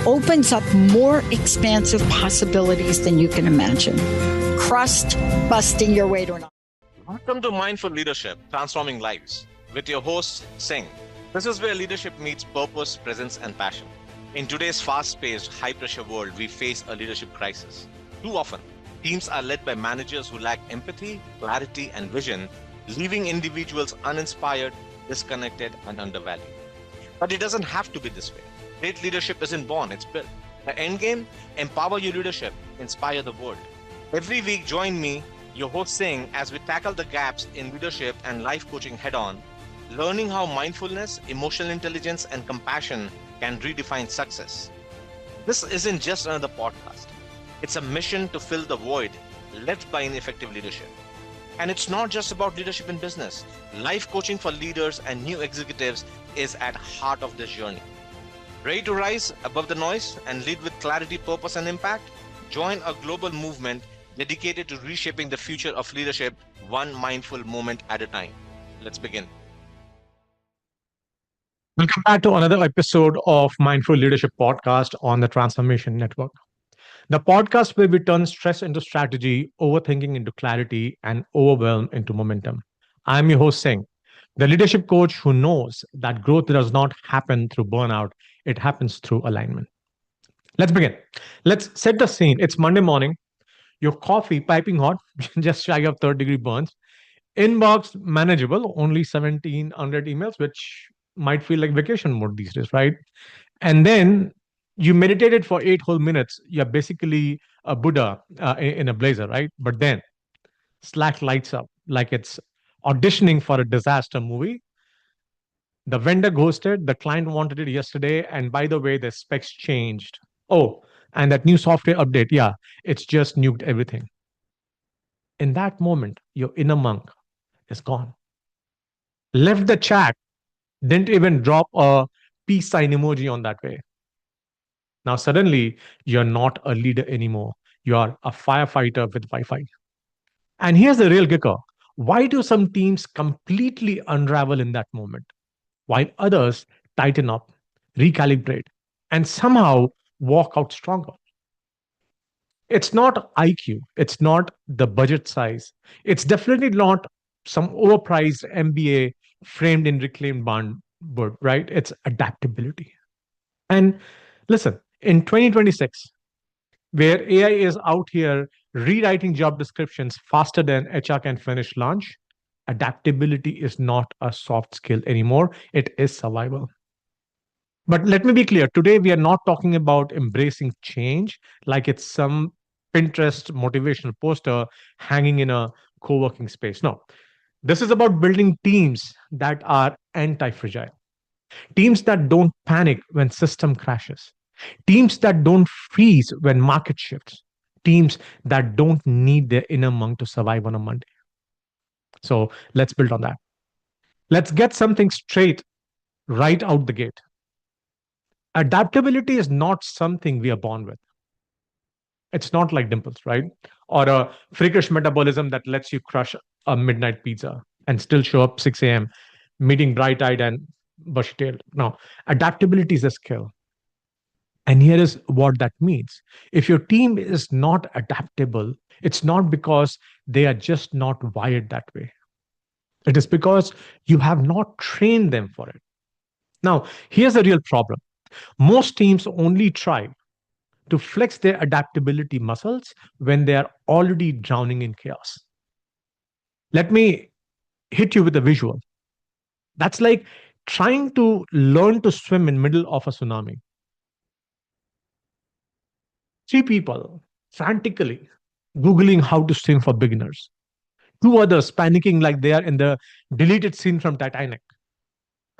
opens up more expansive possibilities than you can imagine. Crust busting your way to an. Welcome to Mindful Leadership, Transforming Lives, with your host, Singh. This is where leadership meets purpose, presence, and passion. In today's fast-paced, high-pressure world, we face a leadership crisis. Too often, teams are led by managers who lack empathy, clarity, and vision, leaving individuals uninspired, disconnected, and undervalued. But it doesn't have to be this way. Great leadership isn't born, it's built. The end game, empower your leadership, inspire the world. Every week, join me, your host Singh, as we tackle the gaps in leadership and life coaching head-on, learning how mindfulness, emotional intelligence, and compassion can redefine success. This isn't just another podcast. It's a mission to fill the void left by ineffective leadership. And it's not just about leadership in business. Life coaching for leaders and new executives is at the heart of this journey. Ready to rise above the noise and lead with clarity, purpose, and impact? Join a global movement dedicated to reshaping the future of leadership one mindful moment at a time. Let's begin. Welcome back to another episode of Mindful Leadership Podcast on the Transformation Network. The podcast where we turn stress into strategy, overthinking into clarity, and overwhelm into momentum. I'm your host, Singh, the leadership coach who knows that growth does not happen through burnout, it happens through alignment. Let's begin. Let's set the scene. It's Monday morning, your coffee piping hot, just shy of third-degree burns, inbox manageable, only 1,700 emails, which might feel like vacation mode these days, right? And then you meditated for 8 whole minutes. You're basically a Buddha in a blazer, right? But then Slack lights up like it's auditioning for a disaster movie. The vendor ghosted, the client wanted it yesterday, and by the way, the specs changed. Oh, and that new software update, yeah, it's just nuked everything. In that moment, your inner monk is gone. Left the chat, didn't even drop a peace sign emoji on that way. Now, suddenly, you're not a leader anymore. You're a firefighter with Wi Fi. And here's the real kicker. Why do some teams completely unravel in that moment, while others tighten up, recalibrate, and somehow walk out stronger? It's not IQ, it's not the budget size, it's definitely not some overpriced MBA framed in reclaimed bondwood, right? It's adaptability. And listen, in 2026, where AI is out here rewriting job descriptions faster than HR can finish lunch, adaptability is not a soft skill anymore. It is survival. But let me be clear today, we are not talking about embracing change like it's some Pinterest motivational poster hanging in a co working space. No, this is about building teams that are anti fragile, teams that don't panic when system crashes, teams that don't freeze when market shifts, teams that don't need their inner monk to survive on a Monday. So let's build on that. Let's get something straight right out the gate. Adaptability is not something we are born with. It's not like dimples, right? Or a freakish metabolism that lets you crush a midnight pizza and still show up 6 a.m., meeting bright eyed and bushy tailed. No, adaptability is a skill. And here is what that means. If your team is not adaptable, it's not because they are just not wired that way. It is because you have not trained them for it. Now, here's the real problem. Most teams only try to flex their adaptability muscles when they are already drowning in chaos. Let me hit you with a visual. That's like trying to learn to swim in middle of a tsunami. Three people frantically Googling how to swim for beginners. Two others panicking like they are in the deleted scene from Titanic.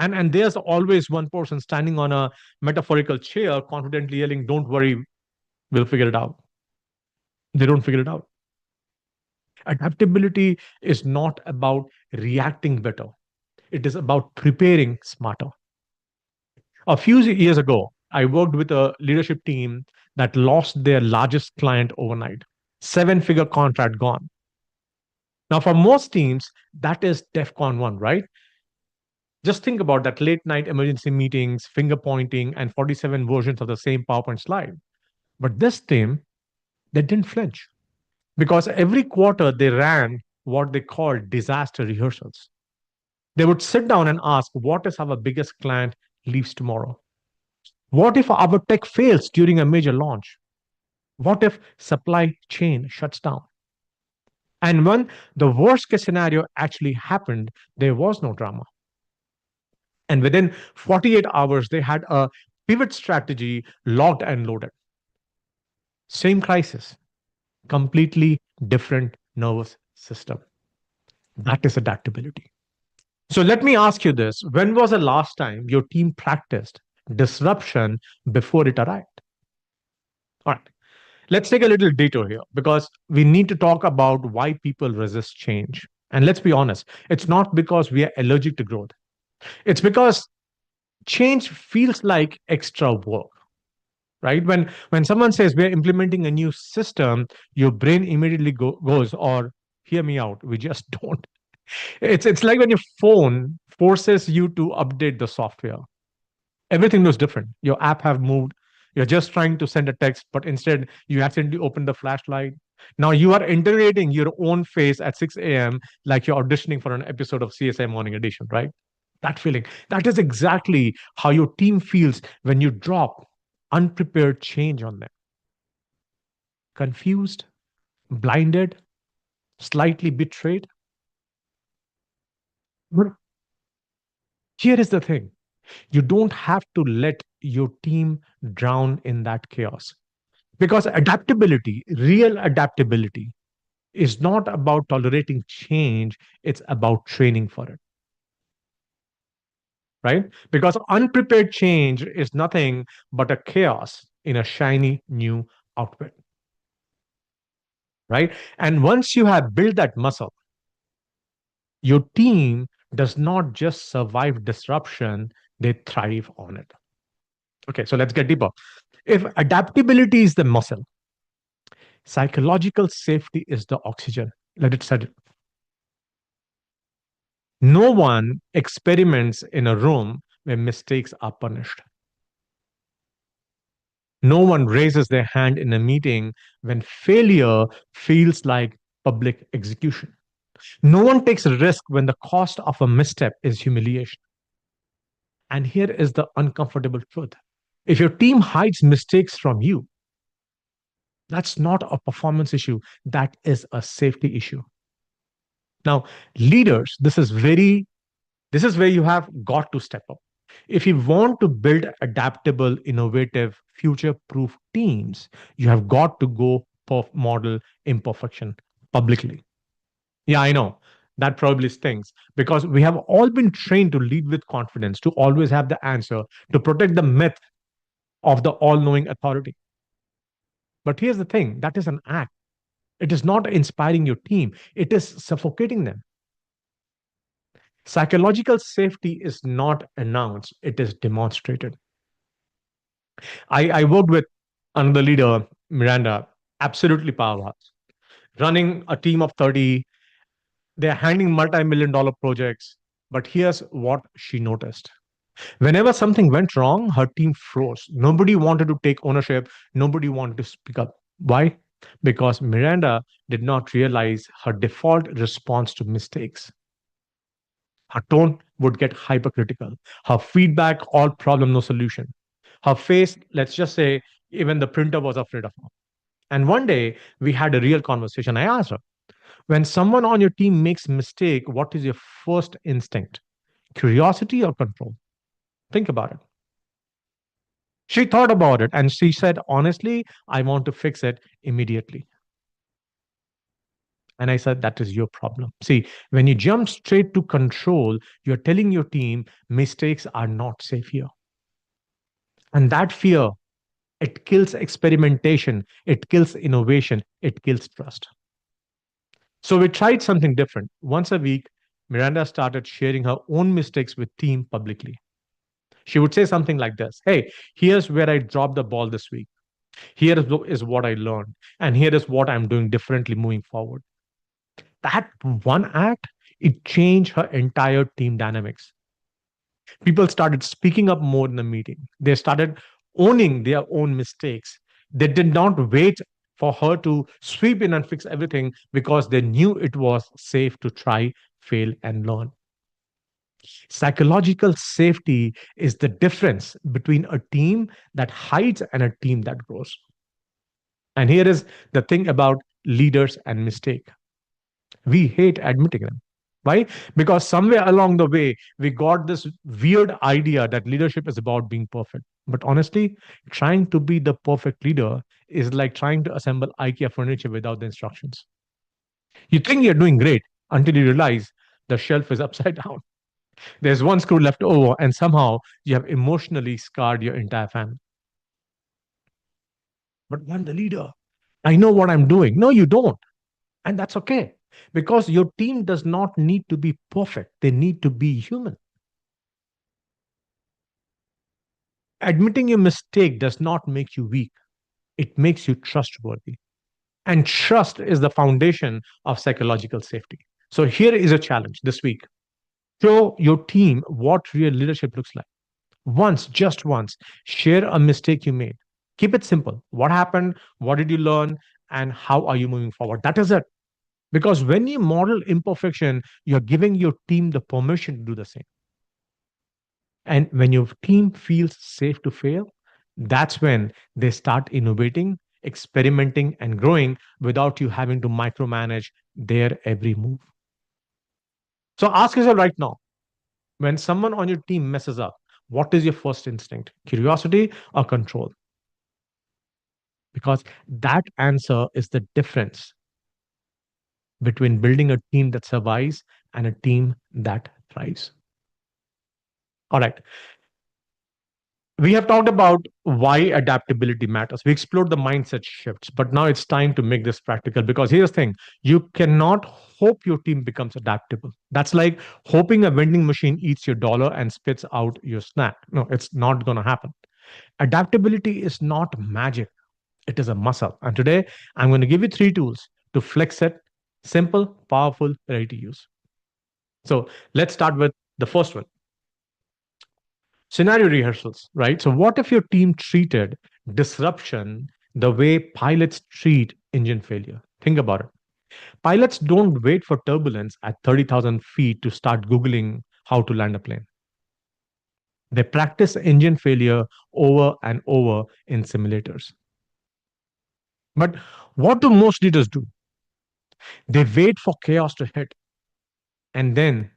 And there's always one person standing on a metaphorical chair, confidently yelling, "Don't worry, we'll figure it out." They don't figure it out. Adaptability is not about reacting better, it is about preparing smarter. A few years ago, I worked with a leadership team that lost their largest client overnight. Seven-figure contract gone. Now, for most teams, that is DEFCON 1, right? Just think about that late night emergency meetings, finger pointing, and 47 versions of the same PowerPoint slide. But this team, they didn't flinch because every quarter they ran what they called disaster rehearsals. They would sit down and ask, what if our biggest client leaves tomorrow? What if our tech fails during a major launch? What if supply chain shuts down? And when the worst case scenario actually happened, there was no drama. And within 48 hours, they had a pivot strategy locked and loaded. Same crisis, completely different nervous system. That is adaptability. So let me ask you this. When was the last time your team practiced disruption before it arrived? All right. Let's take a little detour here because we need to talk about why people resist change. And let's be honest, it's not because we are allergic to growth. It's because change feels like extra work, right? When someone says we're implementing a new system, your brain immediately goes, or hear me out, we just don't. It's like when your phone forces you to update the software. Everything looks different. Your app have moved. You're just trying to send a text, but instead you accidentally open the flashlight. Now you are integrating your own face at 6 a.m. like you're auditioning for an episode of CSI Morning Edition, right? That feeling. That is exactly how your team feels when you drop unprepared change on them. Confused, blinded, slightly betrayed. But here is the thing. You don't have to let your team drown in that chaos. Because adaptability, real adaptability, is not about tolerating change, it's about training for it, right? Because unprepared change is nothing but a chaos in a shiny new outfit, right? And once you have built that muscle, your team does not just survive disruption, they thrive on it. Okay, so let's get deeper. If adaptability is the muscle, psychological safety is the oxygen. Let it settle. No one experiments in a room where mistakes are punished. No one raises their hand in a meeting when failure feels like public execution. No one takes a risk when the cost of a misstep is humiliation. And here is the uncomfortable truth. If your team hides mistakes from you, that's not a performance issue, that is a safety issue. Now, leaders, this is where you have got to step up. If you want to build adaptable, innovative, future proof teams, you have got to go model imperfection publicly. Yeah, I know that probably stings because we have all been trained to lead with confidence, to always have the answer, to protect the myth of the all knowing authority. But here's the thing, that is an act. It is not inspiring your team, it is suffocating them. Psychological safety is not announced, it is demonstrated. I worked with another leader, Miranda, absolutely powerhouse, running a team of 30. They're handling multi-million dollar projects. But here's what she noticed. Whenever something went wrong, her team froze. Nobody wanted to take ownership. Nobody wanted to speak up. Why? Because Miranda did not realize her default response to mistakes. Her tone would get hypercritical. Her feedback, all problem, no solution. Her face, let's just say, even the printer was afraid of her. And one day we had a real conversation. I asked her, when someone on your team makes a mistake, what is your first instinct? Curiosity or control? Think about it. She thought about it and she said, honestly, I want to fix it immediately. And I said, that is your problem. See, when you jump straight to control, you're telling your team mistakes are not safe here. And that fear, it kills experimentation, it kills innovation, it kills trust. So we tried something different. Once a week, Miranda started sharing her own mistakes with team publicly. She would say something like this: hey, here's where I dropped the ball this week. Here is what I learned. And here is what I'm doing differently moving forward. That one act, it changed her entire team dynamics. People started speaking up more in the meeting. They started owning their own mistakes. They did not wait for her to sweep in and fix everything because they knew it was safe to try, fail, and learn. Psychological safety is the difference between a team that hides and a team that grows. And here is the thing about leaders and mistake. We hate admitting them. Why? Because somewhere along the way, we got this weird idea that leadership is about being perfect. But honestly, trying to be the perfect leader is like trying to assemble IKEA furniture without the instructions. You think you're doing great until you realize the shelf is upside down. There's one screw left over, and somehow you have emotionally scarred your entire family. But I'm the leader. I know what I'm doing. No, you don't. And that's okay because your team does not need to be perfect, they need to be human. Admitting your mistake does not make you weak, it makes you trustworthy. And trust is the foundation of psychological safety. So here is a challenge this week: show your team what real leadership looks like. Once, just once, share a mistake you made. Keep it simple. What happened? What did you learn? And how are you moving forward? That is it. Because when you model imperfection, you're giving your team the permission to do the same. And when your team feels safe to fail, that's when they start innovating, experimenting, and growing without you having to micromanage their every move. So ask yourself right now, when someone on your team messes up, what is your first instinct? Curiosity or control? Because that answer is the difference between building a team that survives and a team that thrives. All right. We have talked about why adaptability matters. We explored the mindset shifts, but now it's time to make this practical because here's the thing: you cannot hope your team becomes adaptable. That's like hoping a vending machine eats your dollar and spits out your snack. No, it's not going to happen. Adaptability is not magic, it is a muscle. And today, I'm going to give you three tools to flex it: simple, powerful, ready to use. So let's start with the first one: scenario rehearsals, right? So, what if your team treated disruption the way pilots treat engine failure? Think about it. Pilots don't wait for turbulence at 30,000 feet to start Googling how to land a plane. They practice engine failure over and over in simulators. But what do most leaders do? They wait for chaos to hit and then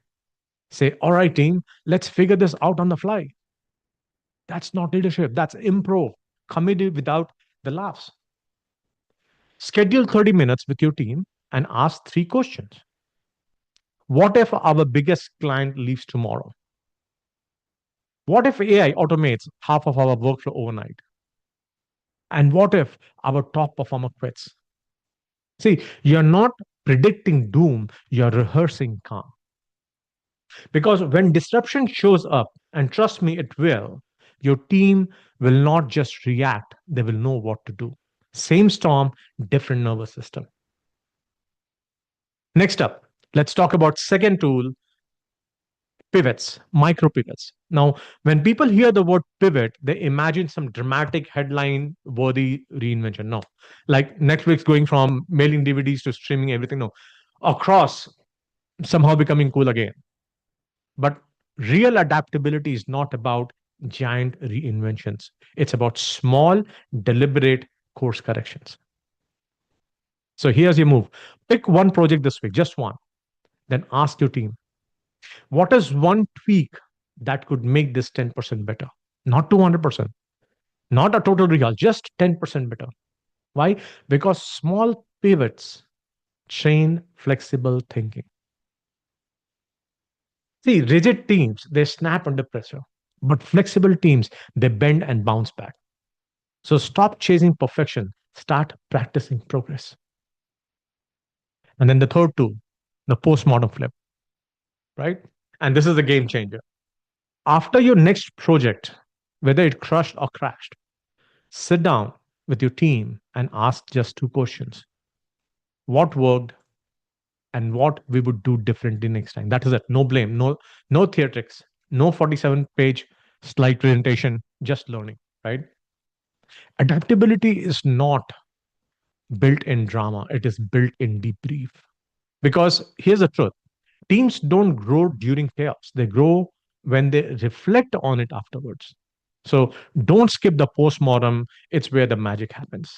say, all right, team, let's figure this out on the fly. That's not leadership, that's improv, comedy without the laughs. Schedule 30 minutes with your team and ask three questions. What if our biggest client leaves tomorrow? What if AI automates half of our workflow overnight? And what if our top performer quits? See, you're not predicting doom, you're rehearsing calm. Because when disruption shows up, and trust me, it will, your team will not just react, they will know what to do. Same storm, different nervous system. Next up, let's talk about second tool: pivots, micro pivots. Now, when people hear the word pivot, they imagine some dramatic headline worthy reinvention. No, like Netflix going from mailing DVDs to streaming everything. No, across somehow becoming cool again. But real adaptability is not about giant reinventions, it's about small, deliberate course corrections. So here's your move: pick one project this week, just one. Then ask your team, what is one tweak that could make this 10% better? Not 200%, not a total recall, just 10% better. Why? Because small pivots train flexible thinking. See, rigid teams, they snap under pressure, but flexible teams, they bend and bounce back. So stop chasing perfection, start practicing progress. And then the third tool, the postmortem flip, right? And this is the game changer. After your next project, whether it crushed or crashed, sit down with your team and ask just two questions: what worked and what we would do differently next time. That is it. No blame, no theatrics. No 47-page slide presentation, just learning, right? Adaptability is not built in drama, it is built in debrief. Because here's the truth, teams don't grow during chaos, they grow when they reflect on it afterwards. So don't skip the postmortem, it's where the magic happens.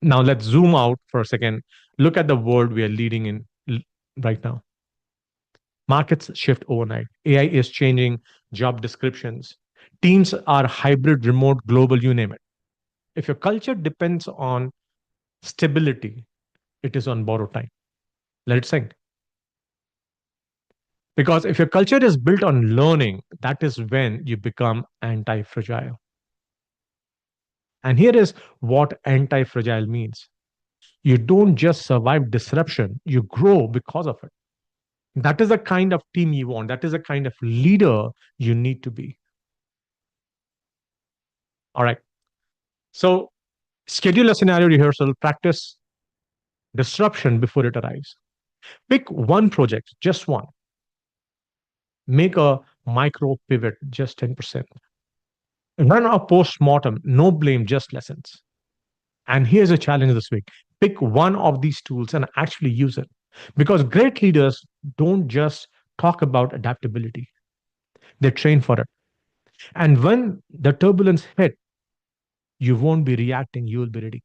Now let's zoom out for a second. Look at the world we are leading in right now. Markets shift overnight. AI is changing job descriptions. Teams are hybrid, remote, global, you name it. If your culture depends on stability, it is on borrowed time. Let it sink. Because if your culture is built on learning, that is when you become anti fragile. And here is what anti fragile means, you don't just survive disruption, you grow because of it. That is the kind of team you want, that is the kind of leader you need to be. All right. So, schedule a scenario rehearsal, practice disruption before it arrives. Pick one project, just one. Make a micro pivot, just 10%. Run a post mortem, no blame, just lessons. And here's a challenge this week, pick one of these tools and actually use it. Because great leaders don't just talk about adaptability, they train for it. And when the turbulence hit, you won't be reacting, you will be ready.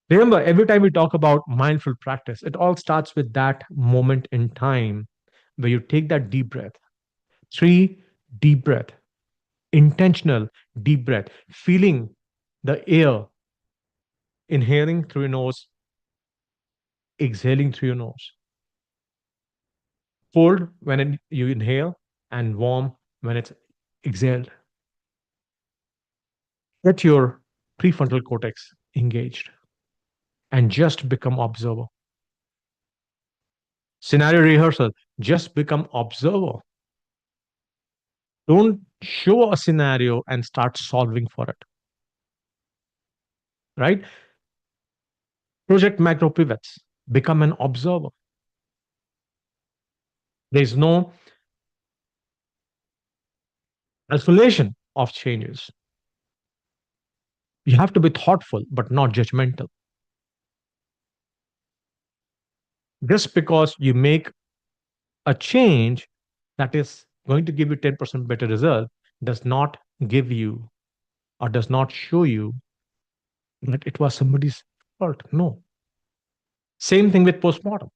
Remember, every time we talk about mindful practice, it all starts with that moment in time where you take that deep breath. Three, deep breath, intentional deep breath, feeling the air, inhaling through your nose, exhaling through your nose. Cold when you inhale, and warm when it's exhaled. Get your prefrontal cortex engaged and just become observer. Scenario rehearsal, just become observer. Don't show a scenario and start solving for it, right? Project macro pivots, become an observer. There's no isolation of changes. You have to be thoughtful, but not judgmental. Just because you make a change that is going to give you 10% better result does not give you or does not show you that it was somebody's fault. No. Same thing with postmortem.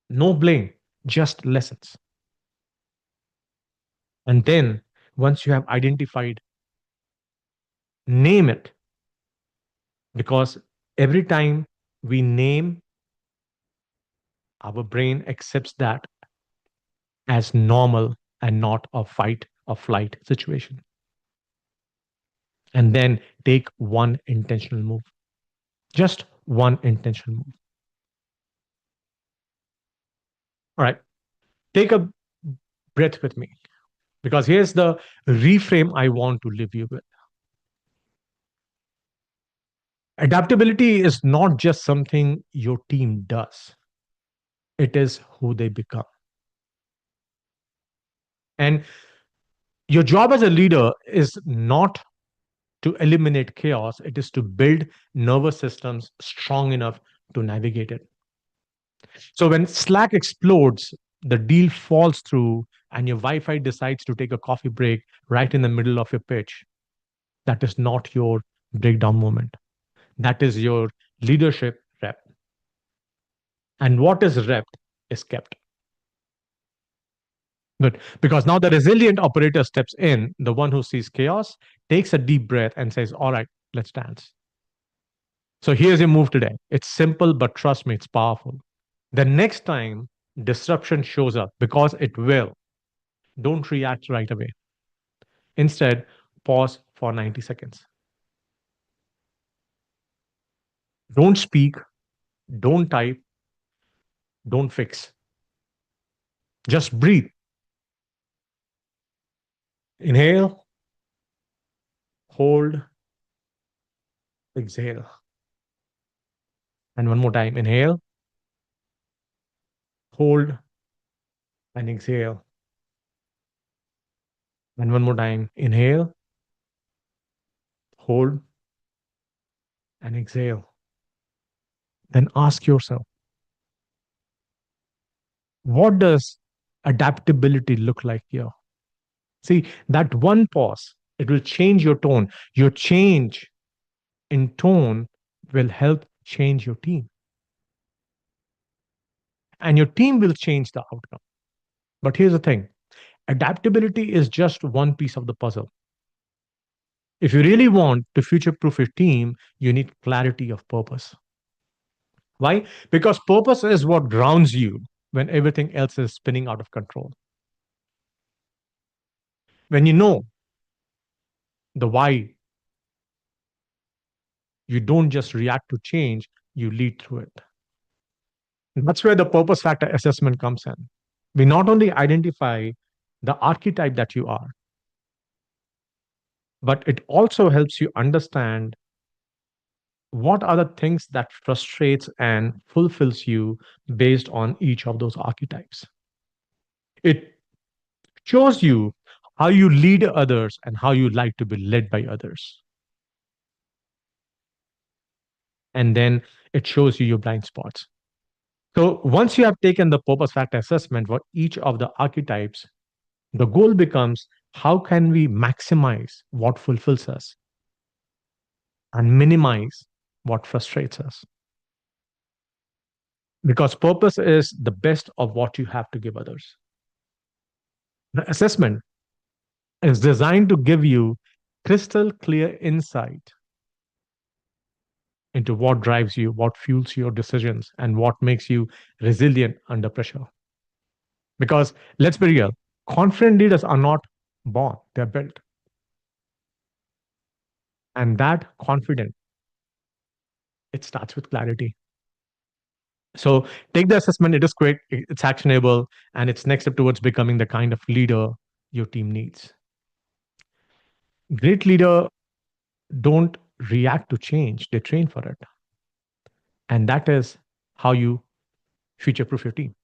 No blame, just lessons. And then once you have identified, name it. Because every time we name, our brain accepts that as normal and not a fight or flight situation. And then take one intentional move. Just one intentional move. All right. Take a breath with me because here's the reframe I want to leave you with. Adaptability is not just something your team does, it is who they become. And your job as a leader is not to eliminate chaos, it is to build nervous systems strong enough to navigate it. So when Slack explodes, the deal falls through, and your Wi Fi decides to take a coffee break right in the middle of your pitch, that is not your breakdown moment. That is your leadership rep. And what is repped is kept. Good. Because now the resilient operator steps in, the one who sees chaos, takes a deep breath and says, all right, let's dance. So here's your move today. It's simple, but trust me, it's powerful. The next time disruption shows up, because it will, don't react right away. Instead, pause for 90 seconds. Don't speak, don't type, don't fix. Just breathe. Inhale, hold, exhale. And one more time. Inhale, hold, and exhale. And one more time, inhale, hold, and exhale. Then ask yourself, what does adaptability look like here? See, that one pause, it will change your tone. Your change in tone will help change your team, and your team will change the outcome. But here's the thing, adaptability is just one piece of the puzzle. If you really want to future proof your team, you need clarity of purpose. Why? Because purpose is what grounds you when everything else is spinning out of control. When you know the why, you don't just react to change, you lead through it. And that's where the purpose factor assessment comes in. We not only identify the archetype that you are, but it also helps you understand what are the things that frustrates and fulfills you based on each of those archetypes. It shows you how you lead others and how you like to be led by others. And then it shows you your blind spots. So once you have taken the purpose factor assessment for each of the archetypes, the goal becomes how can we maximize what fulfills us and minimize what frustrates us? Because purpose is the best of what you have to give others. The assessment is designed to give you crystal clear insight into what drives you, what fuels your decisions, and what makes you resilient under pressure. Because let's be real, confident leaders are not born, they're built. And that confidence, it starts with clarity. So take the assessment, it is quick, it's actionable, and it's next step towards becoming the kind of leader your team needs. Great leader don't react to change, they train for it. And that is how you future proof your team.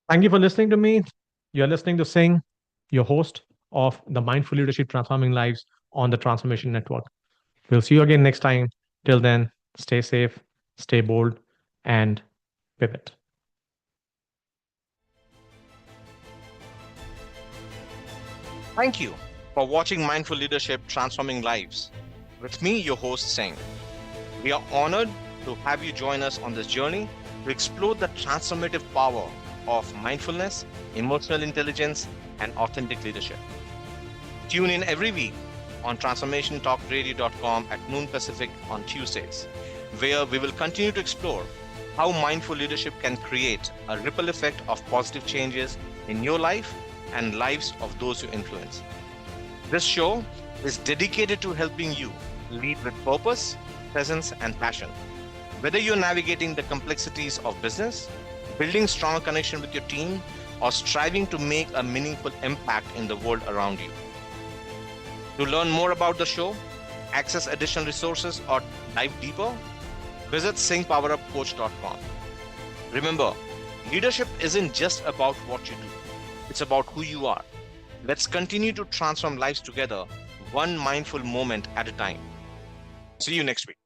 Thank you for listening to me. You're listening to Singh, your host of the Mindful Leadership Transforming Lives on the Transformation Network. We'll see you again next time. Till then, stay safe, stay bold, and pivot. Thank you for watching Mindful Leadership Transforming Lives. With me, your host, Singh. We are honored to have you join us on this journey to explore the transformative power of mindfulness, emotional intelligence, and authentic leadership. Tune in every week on transformationtalkradio.com at noon Pacific on Tuesdays, where we will continue to explore how mindful leadership can create a ripple effect of positive changes in your life and lives of those you influence. This show is dedicated to helping you lead with purpose, presence, and passion. Whether you're navigating the complexities of business, building stronger connection with your team, or striving to make a meaningful impact in the world around you. To learn more about the show, access additional resources, or dive deeper, visit singpowerupcoach.com. Remember, leadership isn't just about what you do, it's about who you are. Let's continue to transform lives together, one mindful moment at a time. See you next week.